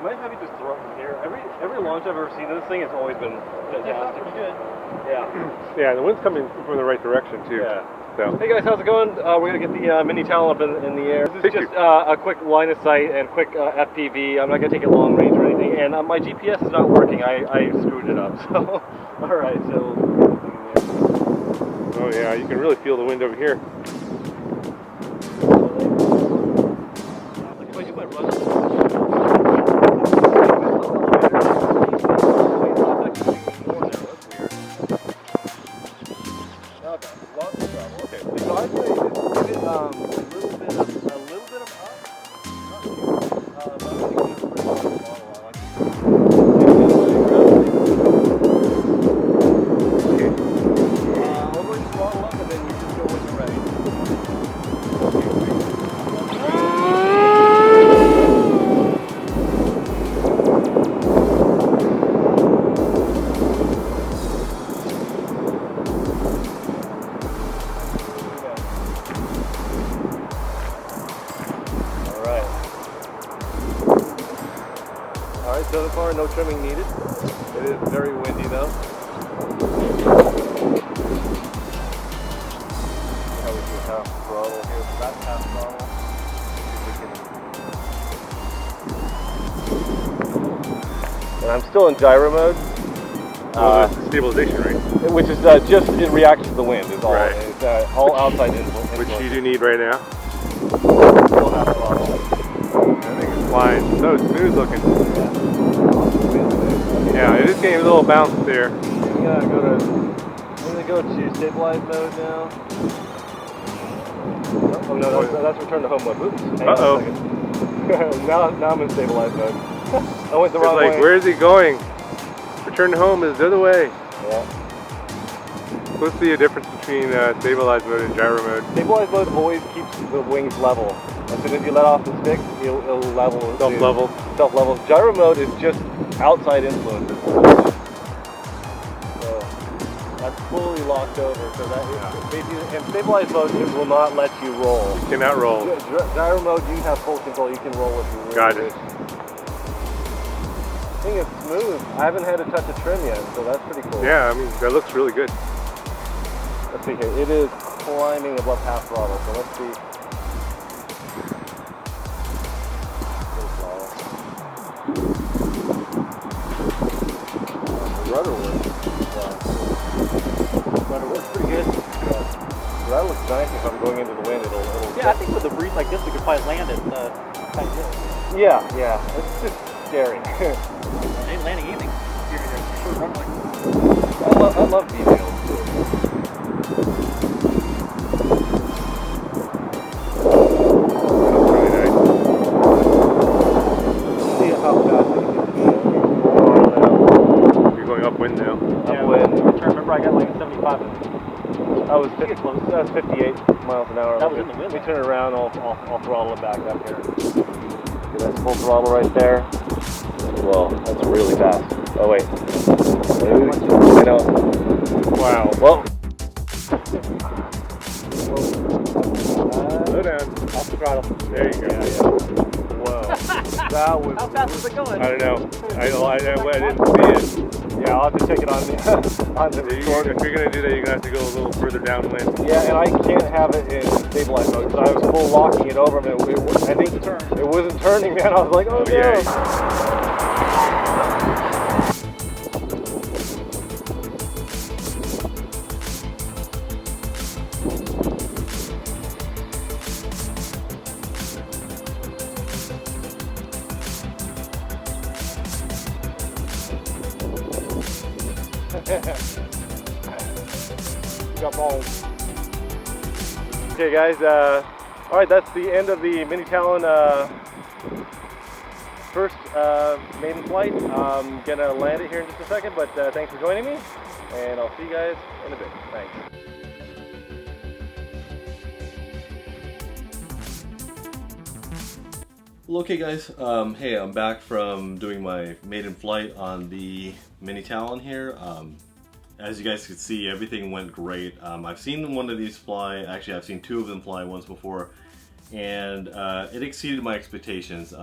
might have you just throw it here. Every launch I've ever seen of this thing has always been fantastic. Good. Yeah. Yeah, the wind's coming from the right direction too. Yeah. So. Hey guys, how's it going? We're gonna get the Mini Talon up in the air. This is just a quick line of sight and quick FPV. I'm not gonna take it long range or anything. And my GPS is not working. I screwed it up. So, all right. So. Oh yeah, you can really feel the wind over here. Alright, so far no trimming needed. It is very windy though. How we do half throttle here, so that's half throttle. And I'm still in gyro mode. That's the stabilization, right? Which is just, it reacts to the wind, is all. Right. It's all outside influence. Which you do need right now. Still half throttle. I think it's flying so smooth looking. Yeah, it is getting a little bounce there. I'm gonna go to stabilize mode now. Oh no, that's return to home mode. Oops, hang on a second. now I'm in stabilize mode. I went the wrong way. Like, where is he going? Return home is the other way. Yeah. What's the difference between stabilize mode and gyro mode? Stabilize mode always keeps the wings level. As soon as you let off the stick, it'll level. Self-level. Self-level. Gyro mode is just outside influences. So that's fully locked over. So that basically, in stabilize mode, it will not let you roll. You cannot roll. Gyro mode, you have full control. You can roll if you really Got wish. it. I think it's smooth. I haven't had to touch a trim yet, so that's pretty cool. Yeah, I mean, that looks really good. Let's see here. It is climbing above half throttle, so let's see. Rudder works. Rudder works pretty good. Yeah. So that looks nice. If I'm going into the wind, it'll yeah, I think with a breeze like this, we could probably land it kind of good. Yeah. It's just scary. Ain't landing anything. I love details too. See how fast it can You're going upwind now. upwind. Remember, I got like a 75. I was 58 miles an hour. That was in the wind. We turn it around, I'll throttle it back up here. Okay, that's full throttle right there. Whoa, that's really fast. Oh wait. I know. Wow. Well. Slow down. Off the throttle. There you go. Yeah. Whoa. That was. How fast was it going? I don't know. I didn't see it. Yeah, I'll have to check it on the If you're going to do that, you're going to have to go a little further downwind. Yeah, and I can't have it in stabilize mode because I was full locking it over and I think it wasn't turning, man. I was like, oh no. Yeah. Got balls. Okay, guys. All right, that's the end of the Mini Talon first maiden flight. I'm gonna land it here in just a second, but thanks for joining me, and I'll see you guys in a bit. Thanks. Well, okay guys, hey, I'm back from doing my maiden flight on the Mini Talon here. As you guys can see, everything went great. I've seen one of these fly, actually I've seen two of them fly once before, and it exceeded my expectations.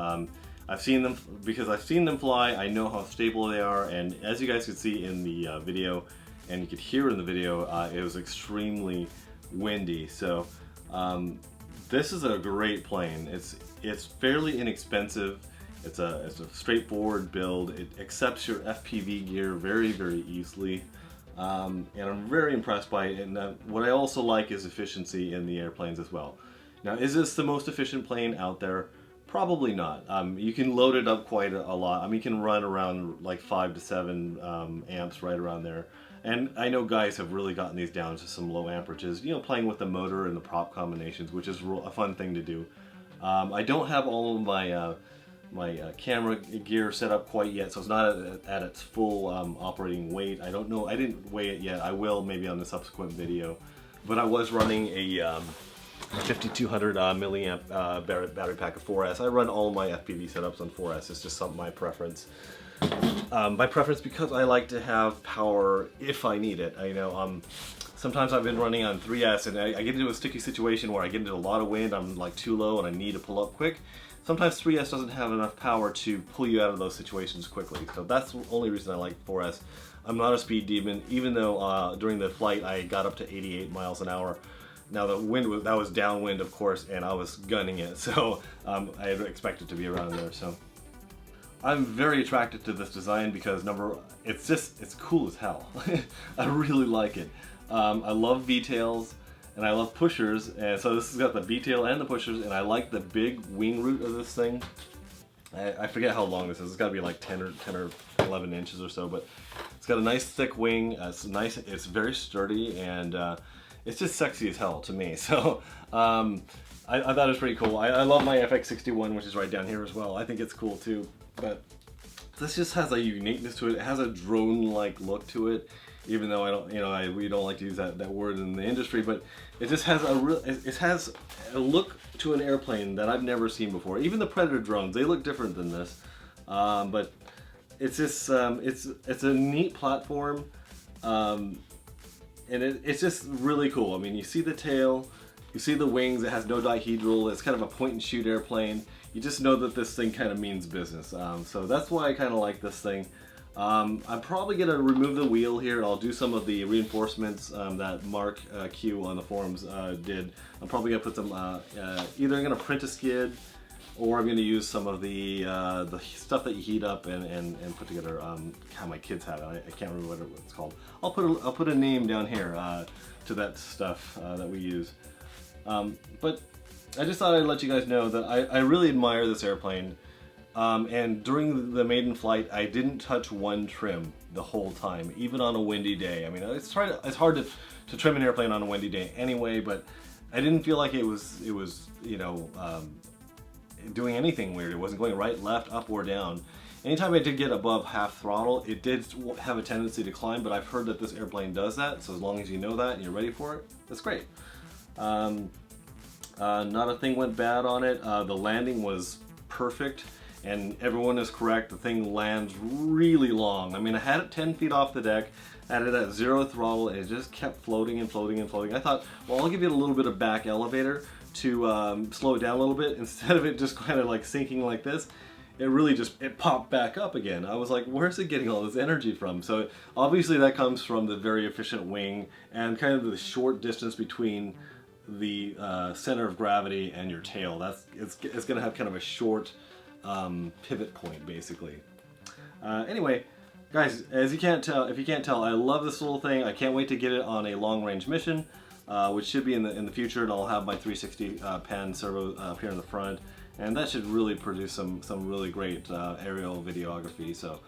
I've seen them, because I've seen them fly, I know how stable they are, and as you guys could see in the video, and you could hear in the video, it was extremely windy. So this is a great plane. It's fairly inexpensive. It's a straightforward build. It accepts your FPV gear very, very easily. And I'm very impressed by it. And what I also like is efficiency in the airplanes as well. Now, is this the most efficient plane out there? Probably not. You can load it up quite a lot. I mean, you can run around like 5 to 7 amps, right around there. And I know guys have really gotten these down to some low amperages, you know, playing with the motor and the prop combinations, which is a fun thing to do. I don't have all of my my camera gear set up quite yet, so it's not at its full operating weight. I don't know, I didn't weigh it yet. I will maybe on the subsequent video. But I was running a 5200 milliamp battery pack of 4S. I run all my FPV setups on 4S. It's just my preference. My preference because I like to have power if I need it. Sometimes I've been running on 3S and I get into a sticky situation where I get into a lot of wind, I'm like too low and I need to pull up quick. Sometimes 3S doesn't have enough power to pull you out of those situations quickly. So that's the only reason I like 4S. I'm not a speed demon, even though during the flight I got up to 88 miles an hour. Now the wind that was downwind, of course, and I was gunning it, so I had expected to be around there. So I'm very attracted to this design because it's cool as hell. I really like it. I love V-tails and I love pushers, and so this has got the V-tail and the pushers, and I like the big wing root of this thing. I forget how long this is. It's got to be like 10 or 11 inches or so, but it's got a nice thick wing. It's nice. It's very sturdy, and it's just sexy as hell to me. So I thought it was pretty cool. I love my FX61, which is right down here as well. I think it's cool too. But this just has a uniqueness to it. It has a drone-like look to it, even though I don't, we don't like to use that word in the industry. But it just has it has a look to an airplane that I've never seen before. Even the Predator drones, they look different than this. But it's just it's a neat platform. And it's just really cool. I mean, you see the tail, you see the wings, it has no dihedral, it's kind of a point and shoot airplane. You just know that this thing kind of means business. So that's why I kind of like this thing. I'm probably going to remove the wheel here. I'll do some of the reinforcements that Mark Q on the forums did. I'm probably going to put some, either I'm going to print a skid, or I'm going to use some of the stuff that you heat up and put together. How my kids have it. I can't remember what it's called. I'll put a name down here to that stuff that we use. But I just thought I'd let you guys know that I really admire this airplane. And during the maiden flight, I didn't touch one trim the whole time, even on a windy day. I mean, it's hard to trim an airplane on a windy day anyway, but I didn't feel like it was you know, doing anything weird. It wasn't going right, left, up, or down. Anytime I did get above half throttle, it did have a tendency to climb, but I've heard that this airplane does that, so as long as you know that and you're ready for it, that's great. Not a thing went bad on it. The landing was perfect, and everyone is correct. The thing lands really long. I mean, I had it 10 feet off the deck, had it at 0 throttle, and it just kept floating and floating and floating. I thought, well, I'll give it a little bit of back elevator to slow it down a little bit. Instead of it just kind of like sinking like this, it popped back up again. I was like, where's it getting all this energy from? So obviously that comes from the very efficient wing and kind of the short distance between the center of gravity and your tail. It's going to have kind of a short pivot point, basically. Anyway, guys, if you can't tell, I love this little thing. I can't wait to get it on a long-range mission, which should be in the future, and I'll have my 360 pan servo up here in the front, and that should really produce some really great aerial videography. So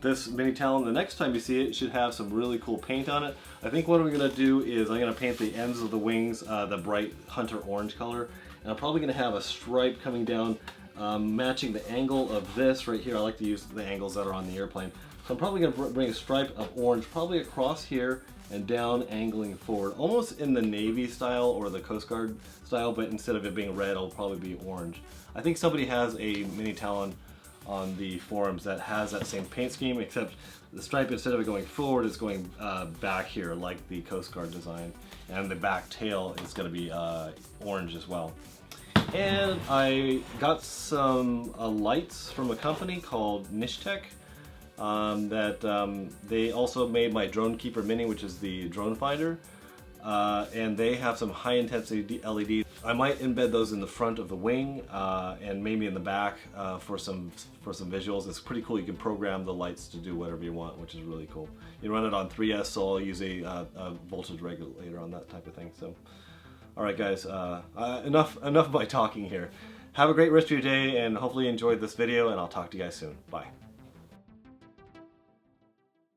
this Mini Talon, the next time you see it, should have some really cool paint on it. I think what I'm going to do is I'm going to paint the ends of the wings the bright hunter orange color, and I'm probably going to have a stripe coming down matching the angle of this right here. I like to use the angles that are on the airplane. So I'm probably going to bring a stripe of orange probably across here and down, angling forward, almost in the Navy style or the Coast Guard style, but instead of it being red, it'll probably be orange. I think somebody has a Mini Talon on the forums that has that same paint scheme, except the stripe, instead of it going forward, it's going back here like the Coast Guard design, and the back tail is going to be orange as well. And I got some lights from a company called Nishtech they also made my Drone Keeper Mini, which is the drone finder. And they have some high intensity LEDs. I might embed those in the front of the wing and maybe in the back for some visuals. It's pretty cool. You can program the lights to do whatever you want, which is really cool. You run it on 3S, so I'll use a voltage regulator on that type of thing. So, all right, guys, enough of my talking here. Have a great rest of your day, and hopefully you enjoyed this video, and I'll talk to you guys soon. Bye.